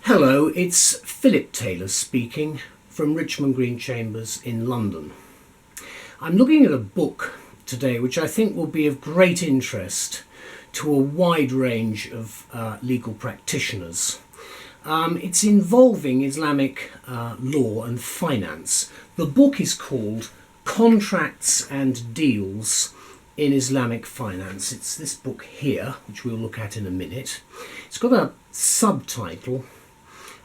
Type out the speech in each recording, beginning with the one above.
Hello, it's Philip Taylor speaking from Richmond Green Chambers in London. I'm looking at a book today which I think will be of great interest to a wide range of legal practitioners. It's involving Islamic law and finance. The book is called Contracts and Deals in Islamic Finance. It's this book here, which we'll look at in a minute. It's got a subtitle,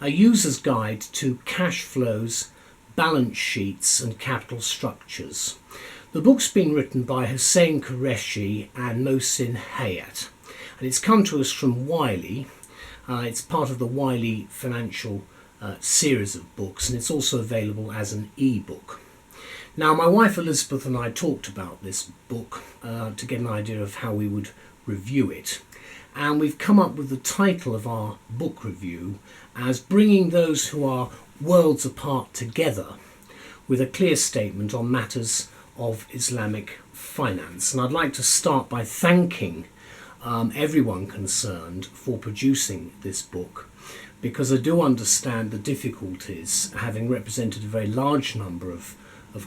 A User's Guide to Cash Flows, Balance Sheets and Capital Structures. The book's been written by Hussain Kureshi and Mohsin Hayat, and it's come to us from Wiley. It's part of the Wiley financial series of books, and it's also available as an eBook. Now, my wife Elizabeth and I talked about this book to get an idea of how we would review it, and we've come up with the title of our book review as Bringing Those Who Are Worlds Apart Together with a Clear Statement on Matters of Islamic Finance. And I'd like to start by thanking everyone concerned for producing this book, because I do understand the difficulties, having represented a very large number of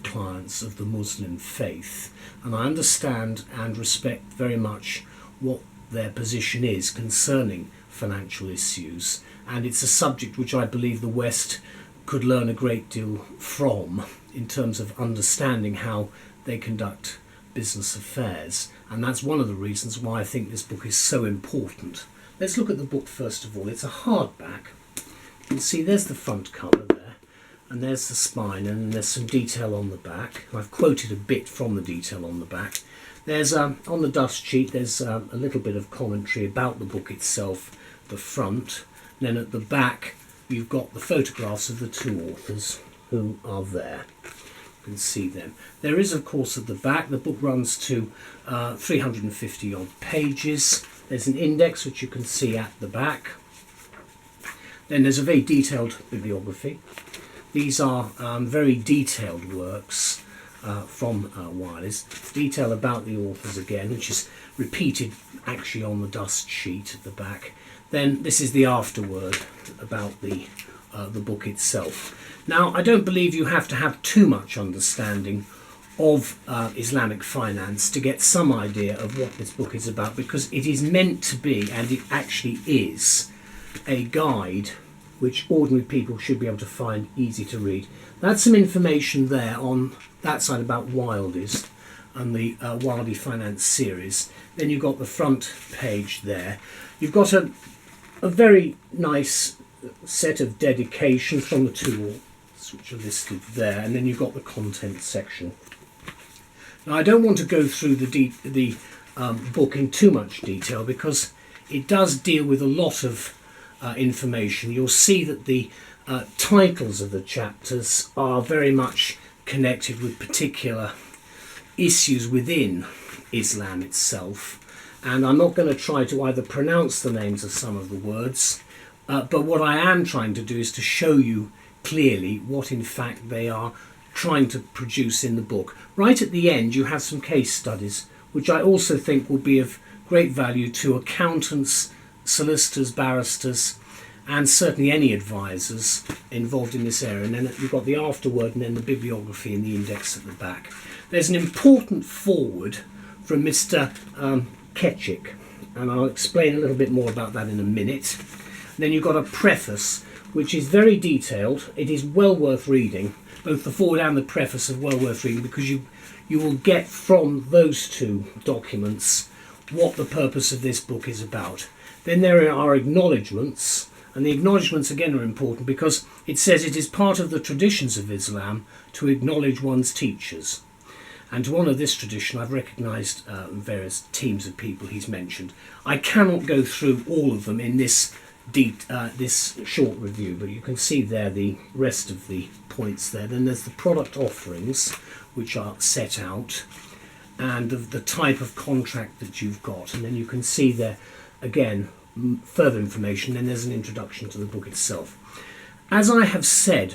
clients of the Muslim faith, and I understand and respect very much what their position is concerning financial issues, and it's a subject which I believe the West could learn a great deal from in terms of understanding how they conduct business affairs, and that's one of the reasons why I think this book is so important. Let's look at the book first of all. It's a hardback. You can see there's the front cover there, and there's the spine, and there's some detail on the back. I've quoted a bit from the detail on the back. There's on the dust sheet there's a little bit of commentary about the book itself, the front. And then at the back you've got the photographs of the two authors who are there. You can see them. There is, of course, at the back, the book runs to 350 odd pages. There's an index which you can see at the back. Then there's a very detailed bibliography. These are very detailed works from Wiley's. Detail about the authors again, which is repeated actually on the dust sheet at the back. Then this is the afterword about the book itself. Now, I don't believe you have to have too much understanding of Islamic finance to get some idea of what this book is about, because it is meant to be, and it actually is, a guide which ordinary people should be able to find easy to read. That's some information there on that side about Wiley's and the Wiley Finance series. Then you've got the front page there. You've got a very nice set of dedications from the two authors which are listed there, and then you've got the content section. Now, I don't want to go through the book in too much detail, because it does deal with a lot of information. You'll see that the titles of the chapters are very much connected with particular issues within Islam itself, and I'm not going to try to either pronounce the names of some of the words, but what I am trying to do is to show you clearly what in fact they are trying to produce in the book. Right at the end you have some case studies which I also think will be of great value to accountants, solicitors, barristers, and certainly any advisors involved in this area. And then you've got the afterword and then the bibliography and the index at the back. There's an important foreword from Mr. Ketchick, and I'll explain a little bit more about that in a minute. And then you've got a preface which is very detailed. It is well worth reading. Both the foreword and the preface are well worth reading, because you will get from those two documents what the purpose of this book is about. Then there are acknowledgements, and the acknowledgements again are important because it says it is part of the traditions of Islam to acknowledge one's teachers. And to honour this tradition, I've recognised various teams of people he's mentioned. I cannot go through all of them in this short review, but you can see there the rest of the points there. Then there's the product offerings which are set out, and of the type of contract that you've got, and then you can see there again further information. Then there's an introduction to the book itself. As I have said,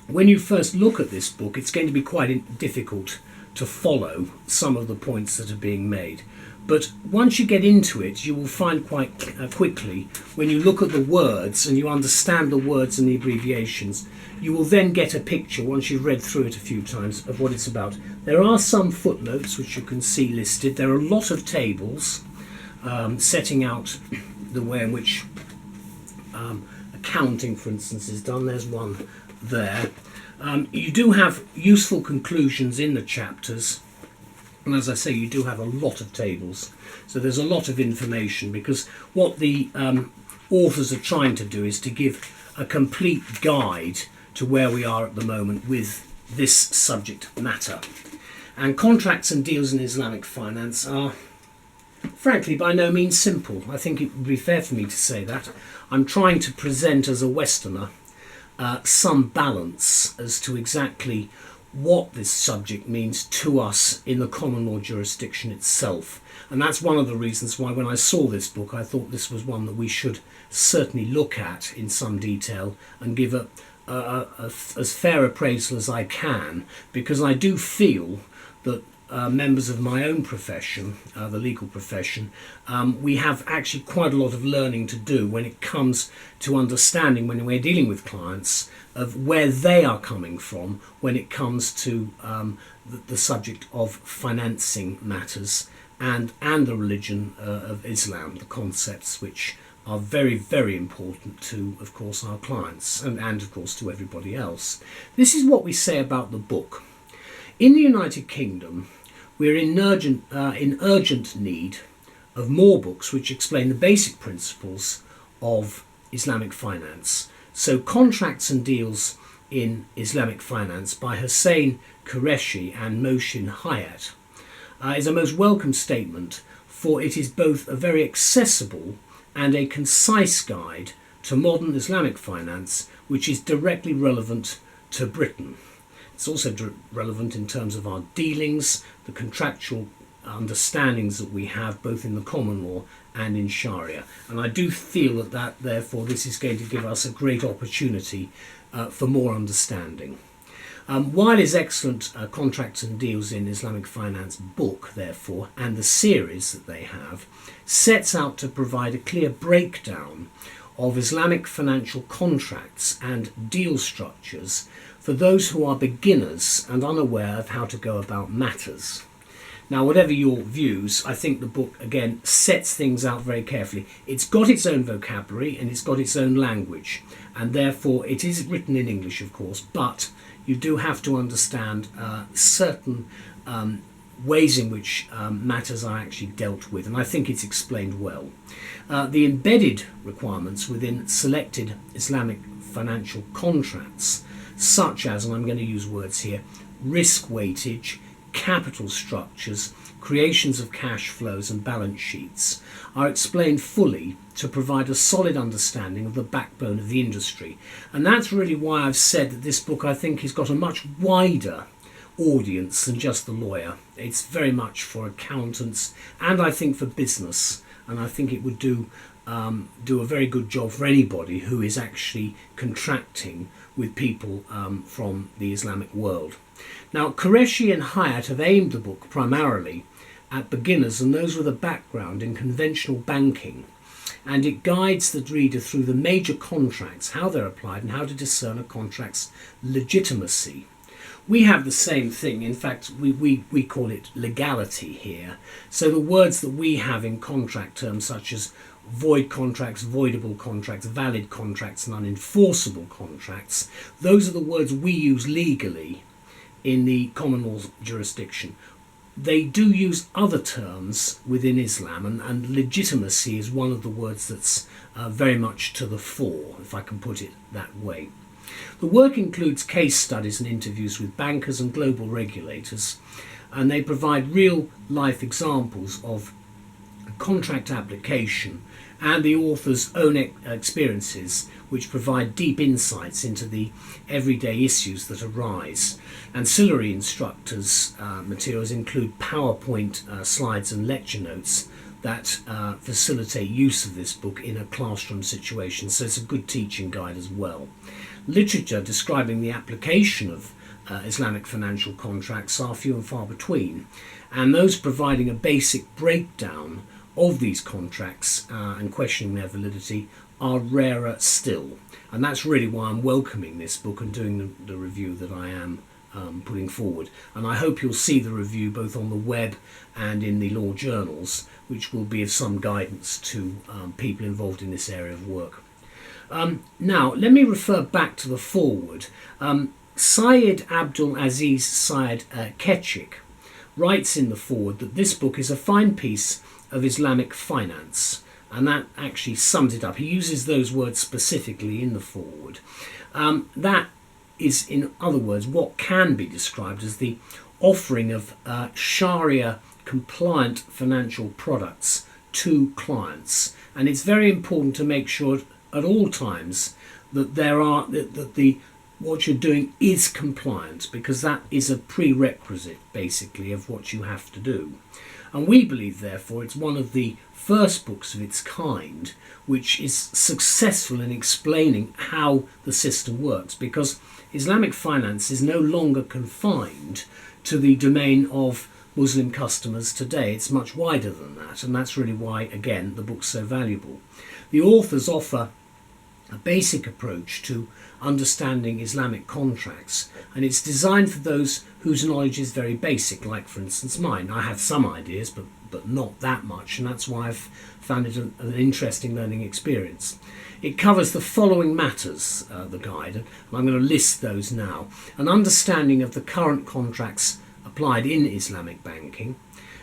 when you first look at this book, it's going to be quite difficult to follow some of the points that are being made, But once you get into it, you will find quite quickly, when you look at the words and you understand the words and the abbreviations, you will then get a picture, once you've read through it a few times, of what it's about. There are some footnotes which you can see listed. There are a lot of tables setting out the way in which accounting, for instance, is done. There's one there. You do have useful conclusions in the chapters. And as I say, you do have a lot of tables. So there's a lot of information, because what the authors are trying to do is to give a complete guide to where we are at the moment with this subject matter. And contracts and deals in Islamic finance are, frankly, by no means simple. I think it would be fair for me to say that. I'm trying to present, as a Westerner, some balance as to exactly what this subject means to us in the common law jurisdiction itself. And that's one of the reasons why, when I saw this book, I thought this was one that we should certainly look at in some detail and give as fair appraisal as I can, because I do feel that members of my own profession, the legal profession, we have actually quite a lot of learning to do when it comes to understanding, when we're dealing with clients, of where they are coming from when it comes to the subject of financing matters and the religion of Islam, the concepts which are very, very important to, of course, our clients and of course to everybody else. This is what we say about the book. In the United Kingdom, we're in urgent need of more books which explain the basic principles of Islamic finance. So Contracts and Deals in Islamic Finance by Hussain, Kureshi and Mohsin Hayat is a most welcome statement, for it is both a very accessible and a concise guide to modern Islamic finance, which is directly relevant to Britain. It's also relevant in terms of our dealings, the contractual understandings that we have both in the common law and in Sharia. And I do feel that therefore this is going to give us a great opportunity for more understanding. Wiley's excellent Contracts and Deals in Islamic Finance book, therefore, and the series that they have, sets out to provide a clear breakdown of Islamic financial contracts and deal structures for those who are beginners and unaware of how to go about matters. Now, whatever your views, I think the book, again, sets things out very carefully. It's got its own vocabulary and it's got its own language, and therefore it is written in English, of course, but you do have to understand certain ways in which matters are actually dealt with, and I think it's explained well. The embedded requirements within selected Islamic financial contracts, such as, and I'm going to use words here, risk weightage, capital structures, creations of cash flows and balance sheets, are explained fully to provide a solid understanding of the backbone of the industry. And that's really why I've said that this book, I think, has got a much wider audience than just the lawyer. It's very much for accountants and I think for business, and I think it would do a very good job for anybody who is actually contracting with people from the Islamic world. Now, Kureshi and Hayat have aimed the book primarily at beginners and those with a background in conventional banking, and it guides the reader through the major contracts, how they're applied and how to discern a contract's legitimacy. We have the same thing. In fact, we call it legality here. So the words that we have in contract terms, such as void contracts, voidable contracts, valid contracts and unenforceable contracts, those are the words we use legally in the common law jurisdiction. They do use other terms within Islam, and legitimacy is one of the words that's very much to the fore, if I can put it that way. The work includes case studies and interviews with bankers and global regulators, and they provide real life examples of contract application and the author's own experiences, which provide deep insights into the everyday issues that arise. Ancillary instructors' materials include PowerPoint slides and lecture notes that facilitate use of this book in a classroom situation, so it's a good teaching guide as well. Literature describing the application of Islamic financial contracts are few and far between, and those providing a basic breakdown of these contracts and questioning their validity are rarer still. And that's really why I'm welcoming this book and doing the review that I am putting forward. And I hope you'll see the review both on the web and in the law journals, which will be of some guidance to people involved in this area of work. Now, let me refer back to the foreword. Syed Abdul Aziz Syed Kechik writes in the foreword that this book is a fine piece of Islamic finance, and that actually sums it up. He uses those words specifically in the foreword. That is, in other words, what can be described as the offering of Sharia compliant financial products to clients. And it's very important to make sure at all times that what you're doing is compliant, because that is a prerequisite basically of what you have to do. And we believe therefore it's one of the first books of its kind which is successful in explaining how the system works, because Islamic finance is no longer confined to the domain of Muslim customers today. It's much wider than that, and that's really why, again, the book's so valuable. The authors offer a basic approach to understanding Islamic contracts, and it's designed for those whose knowledge is very basic, like for instance mine. I have some ideas, but not that much, and that's why I've found it an interesting learning experience. It covers the following matters, the guide, and I'm going to list those now. An understanding of the current contracts applied in Islamic banking,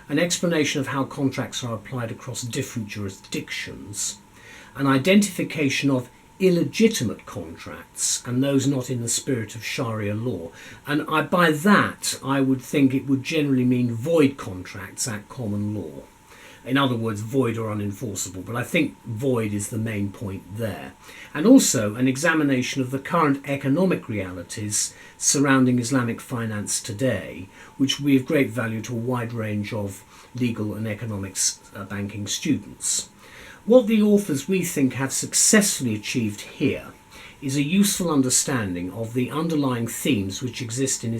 an explanation of how contracts are applied across different jurisdictions, an identification of illegitimate contracts and those not in the spirit of Sharia law. And by that I would think it would generally mean void contracts at common law. In other words, void or unenforceable, but I think void is the main point there. And also an examination of the current economic realities surrounding Islamic finance today, which will be of great value to a wide range of legal and economics banking students. What the authors, we think, have successfully achieved here is a useful understanding of the underlying themes which exist in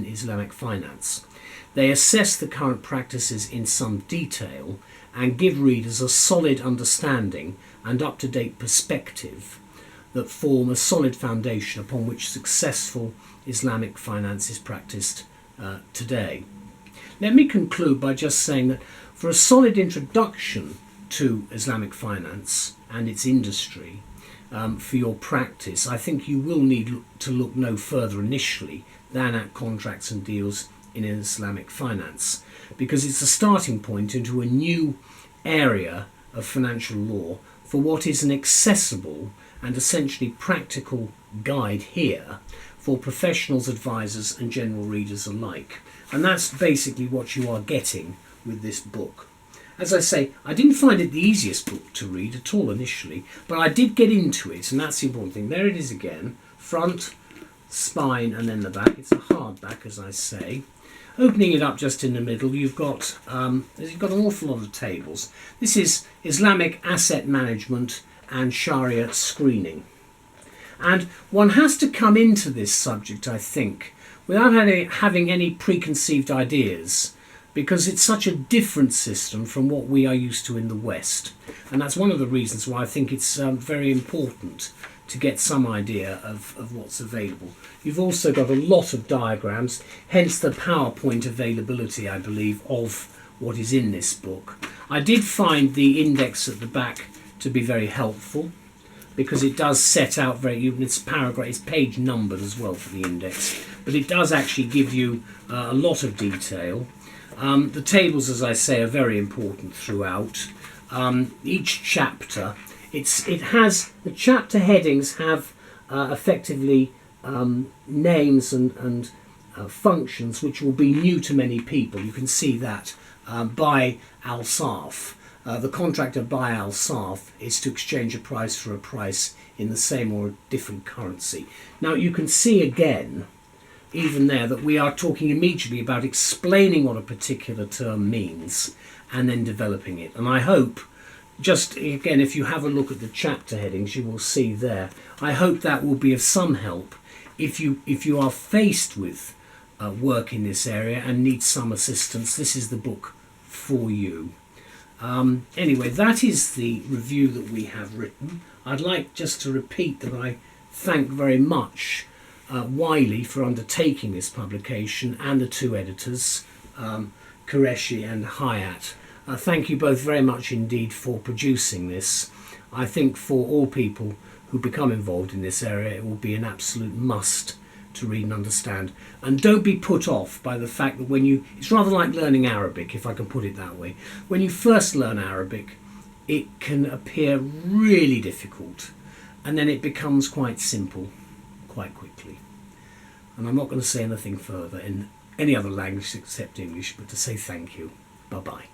Islamic finance. They assess the current practices in some detail and give readers a solid understanding and up-to-date perspective that form a solid foundation upon which successful Islamic finance is practiced today. Let me conclude by just saying that for a solid introduction to Islamic finance and its industry for your practice, I think you will need to look no further initially than at contracts and deals in Islamic finance, because it's a starting point into a new area of financial law for what is an accessible and essentially practical guide here for professionals, advisors and general readers alike. And that's basically what you are getting with this book. As I say, I didn't find it the easiest book to read at all initially, but I did get into it, and that's the important thing. There it is again, front, spine and then the back. It's a hardback, as I say. Opening it up just in the middle, you've got an awful lot of tables. This is Islamic asset management and Sharia screening. And one has to come into this subject, I think, without having any preconceived ideas, because it's such a different system from what we are used to in the West. And that's one of the reasons why I think it's very important to get some idea of what's available. You've also got a lot of diagrams, hence the PowerPoint availability, I believe, of what is in this book. I did find the index at the back to be very helpful, because it does set out it's page numbered as well for the index, but it does actually give you a lot of detail. The tables, as I say, are very important throughout. Each chapter, the chapter headings have effectively names and functions which will be new to many people. You can see that buy al-sarf. The contract of buy al-sarf is to exchange a price for a price in the same or a different currency. Now you can see again, even there, that we are talking immediately about explaining what a particular term means and then developing it. And I hope, just again, if you have a look at the chapter headings, you will see there, I hope that will be of some help if you are faced with work in this area and need some assistance, this is the book for you. Anyway, that is the review that we have written. I'd like just to repeat that I thank very much Wiley for undertaking this publication, and the two editors, Kureshi and Hayat. Thank you both very much indeed for producing this. I think for all people who become involved in this area, it will be an absolute must to read and understand. And don't be put off by the fact that it's rather like learning Arabic, if I can put it that way. When you first learn Arabic, it can appear really difficult, and then it becomes quite simple quite quickly. And I'm not going to say anything further in any other language except English, but to say thank you. Bye-bye.